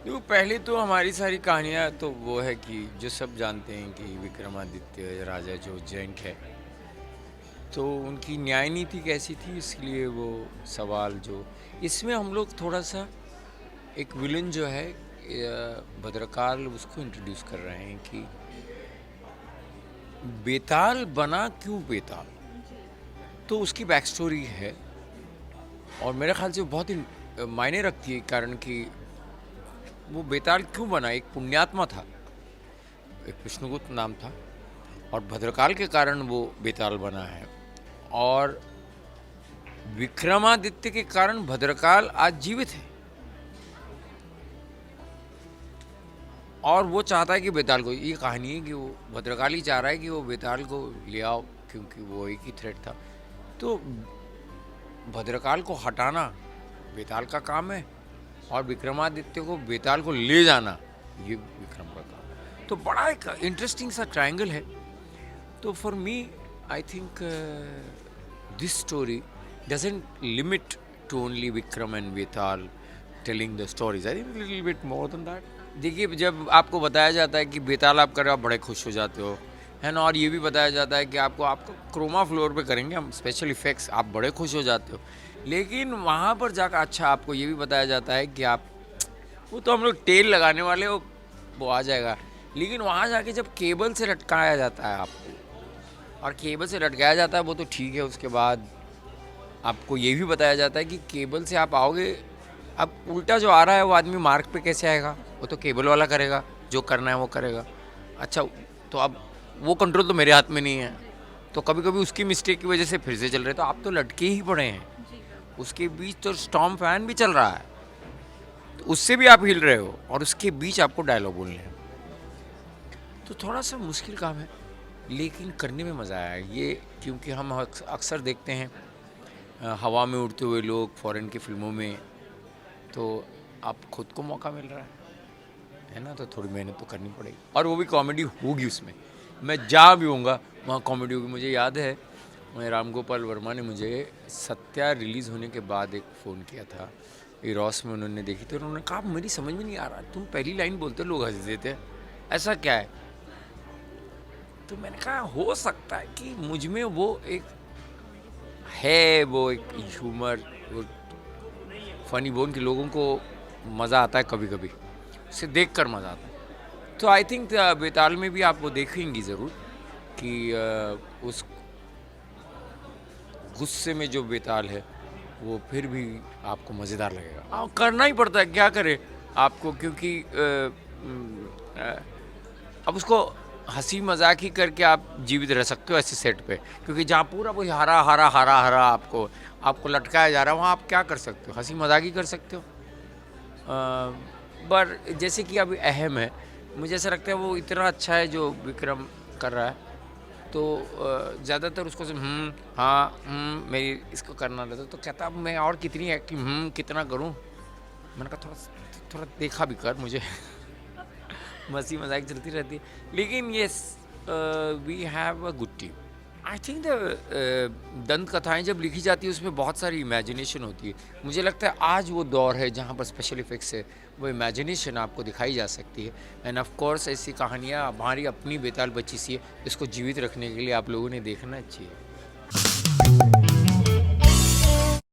देखो पहले तो हमारी सारी कहानियाँ तो वो है कि जो सब जानते हैं कि विक्रमादित्य राजा जो उज्जैन है, तो उनकी न्याय नीति कैसी थी, इसलिए वो सवाल जो इसमें हम लोग थोड़ा सा एक विलन जो है भद्रकाल उसको इंट्रोड्यूस कर रहे हैं कि बेताल बना क्यों बेताल, तो उसकी बैक स्टोरी है और मेरे ख्याल से बहुत ही मायने रखती है। कारण कि वो बेताल क्यों बना, एक पुण्यात्मा था, एक विष्णुगुप्त नाम था और भद्रकाल के कारण वो बेताल बना है। और विक्रमादित्य के कारण भद्रकाल आज जीवित है और वो चाहता है कि बेताल को, ये कहानी है कि वो भद्रकाल ही चाह रहा है कि वो बेताल को ले आओ क्योंकि वो एक ही थ्रेट था। तो भद्रकाल को हटाना बेताल का काम है और विक्रमादित्य को बेताल को ले जाना ये विक्रम का काम है। तो बड़ा एक इंटरेस्टिंग सा ट्रायंगल है। तो for me I think this story doesn't limit to only Vikram and Betal telling the stories, I think little bit more than that. देखिए, जब आपको बताया जाता है कि बेताल आप कर रहे हो, आप बड़े खुश हो जाते हो, है ना। और ये भी बताया जाता है कि आपको क्रोमा फ्लोर पे करेंगे हम स्पेशल इफेक्ट्स, आप बड़े खुश हो जाते हो। लेकिन वहाँ पर जाकर अच्छा आपको ये भी बताया जाता है कि आप, वो तो हम लोग तेल लगाने वाले हो, वो आ जाएगा। लेकिन वहाँ जाके जब केबल से लटकाया जाता है आपको, और केबल से लटकाया जाता है वो तो ठीक है, उसके बाद आपको ये भी बताया जाता है कि केबल से आप आओगे, अब उल्टा जो आ रहा है वो आदमी मार्ग पे कैसे आएगा, वो तो केबल वाला करेगा, जो करना है वो करेगा। अच्छा, तो अब वो कंट्रोल तो मेरे हाथ में नहीं है, तो कभी कभी उसकी मिस्टेक की वजह से फिर से चल रहे, तो आप तो लटके ही पड़े हैं। उसके बीच तो स्टॉर्म फैन भी चल रहा है, तो उससे भी आप हिल रहे हो और उसके बीच आपको डायलॉग बोलने हैं। तो थोड़ा सा मुश्किल काम है लेकिन करने में मज़ा आया ये, क्योंकि हम अक्सर देखते हैं हवा में उड़ते हुए लोग फॉरेन की फिल्मों में, तो आप खुद को मौका मिल रहा है ना, तो थोड़ी मेहनत तो करनी पड़ेगी और वो भी कॉमेडी होगी उसमें। मैं जहाँ भी होऊंगा वहाँ कॉमेडी होगी। मुझे याद है राम गोपाल वर्मा ने मुझे सत्या रिलीज़ होने के बाद एक फ़ोन किया था, इरोस में उन्होंने देखी थी, उन्होंने कहा मेरी समझ में नहीं आ रहा, तुम पहली लाइन बोलते लोग हंस देते हैं, ऐसा क्या है। तो मैंने कहा हो सकता है कि मुझ में वो एक है, वो एक ह्यूमर, वो फनी बोन के लोगों को मज़ा आता है, कभी कभी उसे देख कर मज़ा आता है। तो आई थिंक बेताल में भी आप वो देखेंगी ज़रूर कि उस गुस्से में जो बेताल है वो फिर भी आपको मज़ेदार लगेगा। करना ही पड़ता है, क्या करे आपको, क्योंकि अब उसको हंसी मजाक ही करके आप जीवित रह सकते हो ऐसे सेट पे, क्योंकि जहाँ पूरा वही हरा हरा हरा हरा आपको लटकाया जा रहा है, वहाँ आप क्या कर सकते हो, हंसी मजाक ही कर सकते हो। पर जैसे कि अभी अहम है, मुझे ऐसा लगता है वो इतना अच्छा है जो विक्रम कर रहा है, तो ज़्यादातर उसको हाँ मेरी इसको करना रहता, तो कहता अब मैं और कितनी एक्टिंग कितना करूँ। मैंने कहा थोड़ा देखा भी कर मुझे मस्ती मजाक चलती रहती है, लेकिन yes we have a good team. I think the दंत कथाएँ जब लिखी जाती है उसमें बहुत सारी इमेजिनेशन होती है। मुझे लगता है आज वो दौर है जहाँ पर स्पेशल इफेक्ट्स है, वो इमेजिनेशन आपको दिखाई जा सकती है। एंड ऑफ कोर्स ऐसी कहानियाँ हमारी अपनी बेताल बच्ची सी है, इसको जीवित रखने के लिए आप लोगों ने देखना चाहिए।